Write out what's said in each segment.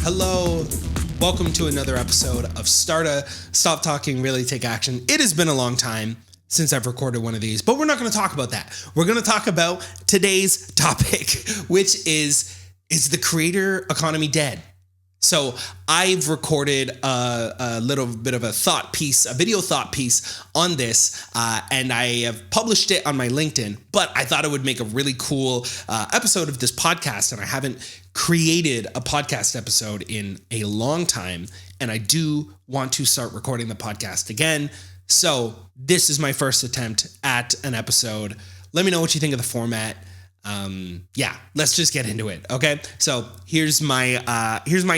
Hello, welcome to another episode of STARTA, Stop Talking, Really Take Action. It has been a long time since I've recorded one of these, but we're not going to talk about that. We're going to talk about today's topic, which is the creator economy dead? So I've recorded a little bit of a video thought piece on this, and I have published it on my LinkedIn, but I thought it would make a really cool episode of this podcast, and I haven't created a podcast episode in a long time, and I do want to start recording the podcast again. So this is my first attempt at an episode. Let me know what you think of the format. Let's just get into it. Okay. So here's my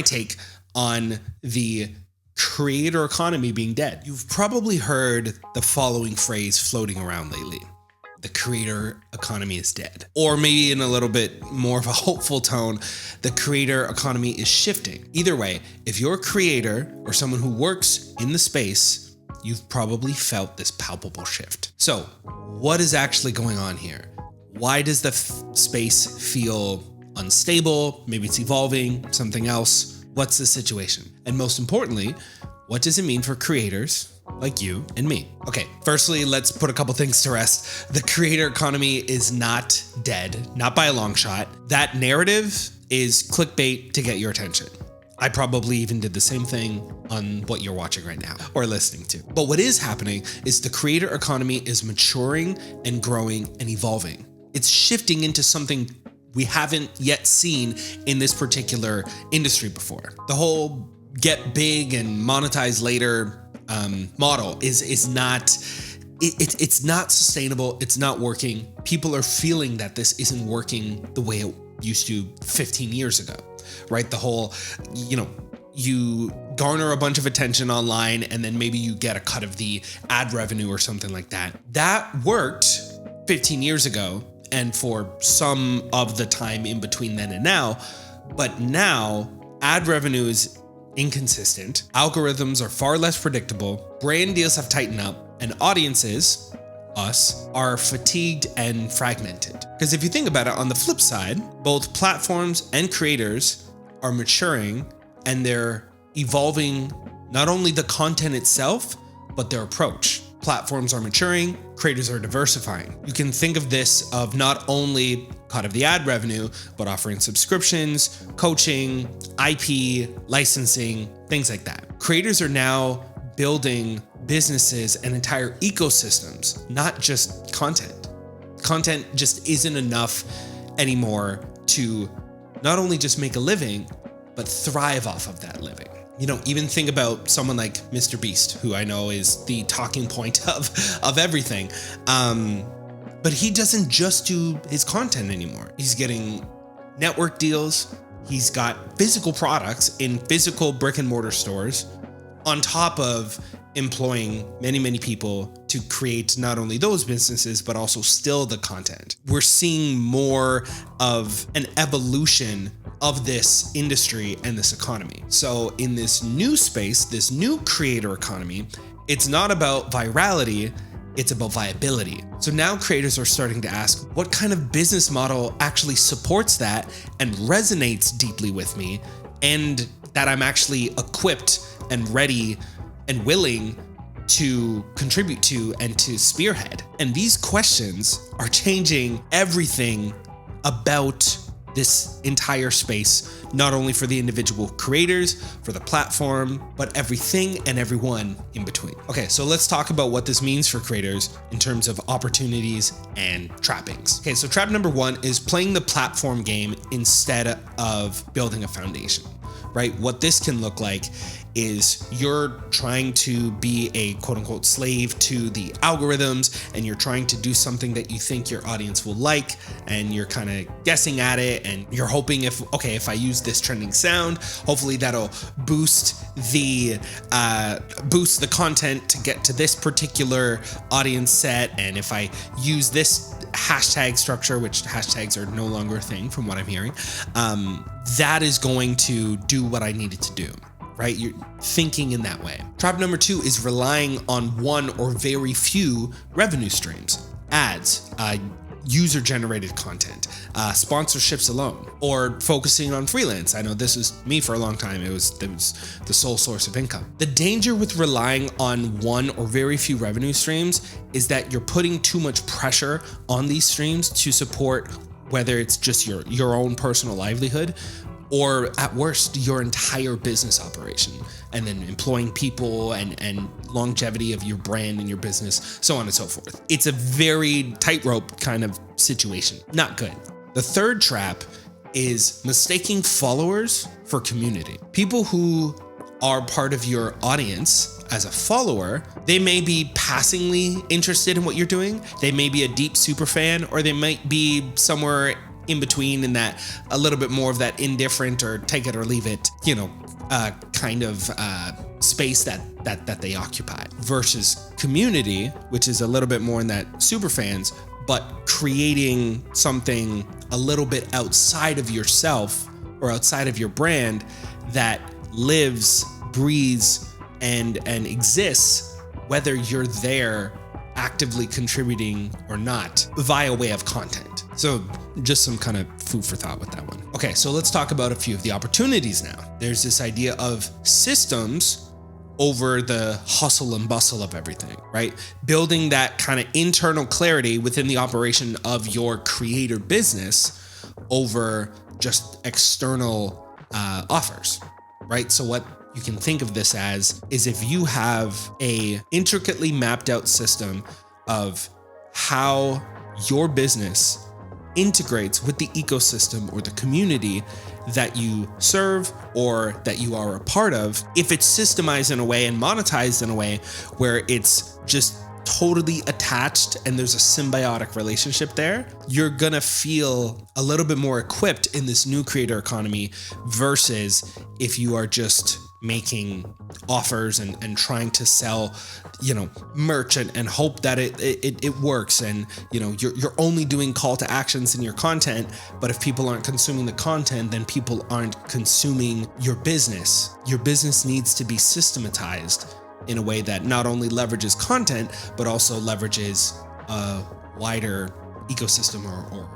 take on the creator economy being dead. You've probably heard the following phrase floating around lately: the creator economy is dead. Or maybe in a little bit more of a hopeful tone, the creator economy is shifting. Either way, if you're a creator or someone who works in the space, you've probably felt this palpable shift. So what is actually going on here? Why does the space feel unstable? Maybe it's evolving, something else. What's the situation? And most importantly, what does it mean for creators like you and me? Okay, firstly, let's put a couple things to rest. The creator economy is not dead, not by a long shot. That narrative is clickbait to get your attention. I probably even did the same thing on what you're watching right now or listening to. But what is happening is the creator economy is maturing and growing and evolving. It's shifting into something we haven't yet seen in this particular industry before. The whole get big and monetize later model is not sustainable. It's not working. People are feeling that this isn't working the way it used to 15 years ago, right? The whole, you garner a bunch of attention online and then maybe you get a cut of the ad revenue or something like that. That worked 15 years ago and for some of the time in between then and now. But now ad revenue is inconsistent. Algorithms are far less predictable. Brand deals have tightened up, and audiences, us, are fatigued and fragmented. Because if you think about it, on the flip side, both platforms and creators are maturing and they're evolving not only the content itself, but their approach. Platforms are maturing, creators are diversifying. You can think of this of not only cut of the ad revenue, but offering subscriptions, coaching, IP, licensing, things like that. Creators are now building businesses and entire ecosystems, not just content. Content just isn't enough anymore to not only just make a living, but thrive off of that living. Even think about someone like Mr. Beast, who I know is the talking point of everything. But he doesn't just do his content anymore. He's getting network deals. He's got physical products in physical brick and mortar stores, on top of employing many, many people to create not only those businesses, but also still the content. We're seeing more of an evolution of this industry and this economy. So in this new space, this new creator economy, it's not about virality, it's about viability. So now creators are starting to ask, what kind of business model actually supports that and resonates deeply with me, and that I'm actually equipped and ready and willing to contribute to and to spearhead? And these questions are changing everything about this entire space, not only for the individual creators, for the platform, but everything and everyone in between. Okay, so let's talk about what this means for creators in terms of opportunities and trappings. Okay, so trap number one is playing the platform game instead of building a foundation, right? What this can look like is you're trying to be a quote unquote slave to the algorithms, and you're trying to do something that you think your audience will like, and you're kind of guessing at it, and you're hoping if I use this trending sound, hopefully that'll boost the content to get to this particular audience set. And if I use this hashtag structure, which hashtags are no longer a thing from what I'm hearing, that is going to do what I need it to do. Right? You're thinking in that way. Trap number two is relying on one or very few revenue streams. Ads. user-generated content, sponsorships alone, or focusing on freelance. I know this was me for a long time. It was the sole source of income. The danger with relying on one or very few revenue streams is that you're putting too much pressure on these streams to support whether it's just your own personal livelihood, or at worst, your entire business operation, and then employing people and longevity of your brand and your business, so on and so forth. It's a very tightrope kind of situation. Not good. The third trap is mistaking followers for community. People who are part of your audience as a follower, they may be passingly interested in what you're doing. They may be a deep super fan, or they might be somewhere in between, in that a little bit more of that indifferent or take it or leave it, kind of space that they occupy, versus community, which is a little bit more in that super fans, but creating something a little bit outside of yourself or outside of your brand that lives, breathes, and exists whether you're there actively contributing or not via way of content. So just some kind of food for thought with that one. Okay, so let's talk about a few of the opportunities now. There's this idea of systems over the hustle and bustle of everything, right? Building that kind of internal clarity within the operation of your creator business over just external offers, right? So what you can think of this as is, if you have a intricately mapped out system of how your business integrates with the ecosystem or the community that you serve or that you are a part of, if it's systemized in a way and monetized in a way where it's just totally attached and there's a symbiotic relationship there, you're gonna feel a little bit more equipped in this new creator economy, versus if you are just making offers and trying to sell, merch and hope that it works, and you're only doing call to actions in your content, but if people aren't consuming the content, then people aren't consuming your business. Your business needs to be systematized in a way that not only leverages content, but also leverages a wider ecosystem or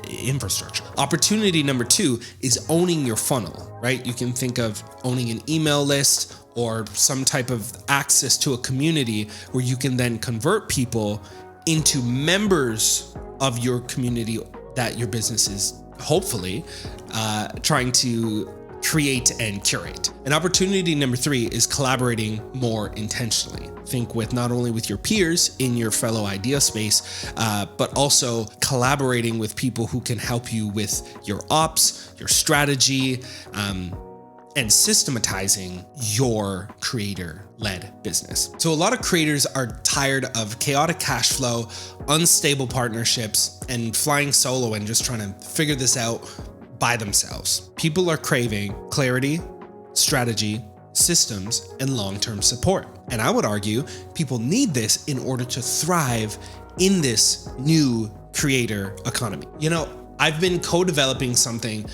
infrastructure. Opportunity number 2 is owning your funnel, right? You can think of owning an email list or some type of access to a community where you can then convert people into members of your community that your business is hopefully trying to create and curate. And opportunity number 3 is collaborating more intentionally. Think with not only with your peers in your fellow idea space, but also collaborating with people who can help you with your ops, your strategy, and systematizing your creator-led business. So a lot of creators are tired of chaotic cash flow, unstable partnerships, and flying solo and just trying to figure this out by themselves. People are craving clarity, strategy, systems, and long-term support. And I would argue people need this in order to thrive in this new creator economy. I've been co-developing something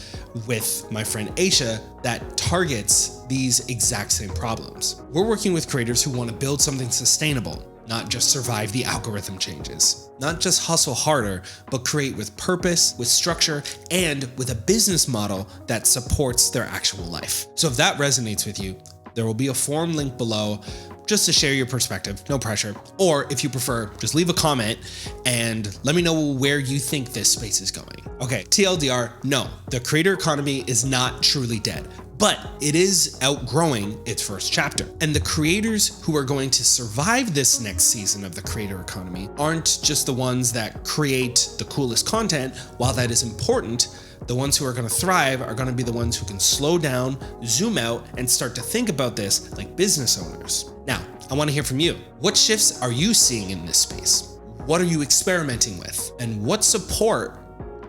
with my friend Aisha that targets these exact same problems. We're working with creators who want to build something sustainable, not just survive the algorithm changes. Not just hustle harder, but create with purpose, with structure, and with a business model that supports their actual life. So if that resonates with you, there will be a form link below just to share your perspective, no pressure. Or if you prefer, just leave a comment and let me know where you think this space is going. Okay, TLDR, no, the creator economy is not truly dead, but it is outgrowing its first chapter. And the creators who are going to survive this next season of the creator economy aren't just the ones that create the coolest content. While that is important, the ones who are going to thrive are going to be the ones who can slow down, zoom out, and start to think about this like business owners. Now, I want to hear from you. What shifts are you seeing in this space? What are you experimenting with? And what support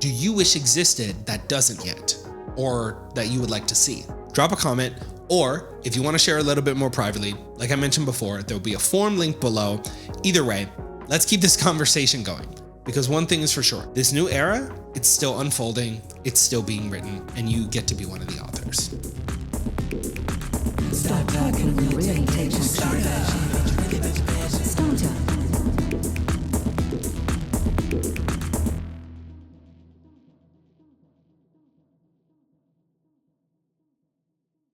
do you wish existed that doesn't yet, or that you would like to see? Drop a comment, or if you want to share a little bit more privately, like I mentioned before, there'll be a form link below. Either way, let's keep this conversation going. Because one thing is for sure, this new era, it's still unfolding, it's still being written, and you get to be one of the authors. Start talking, really take action.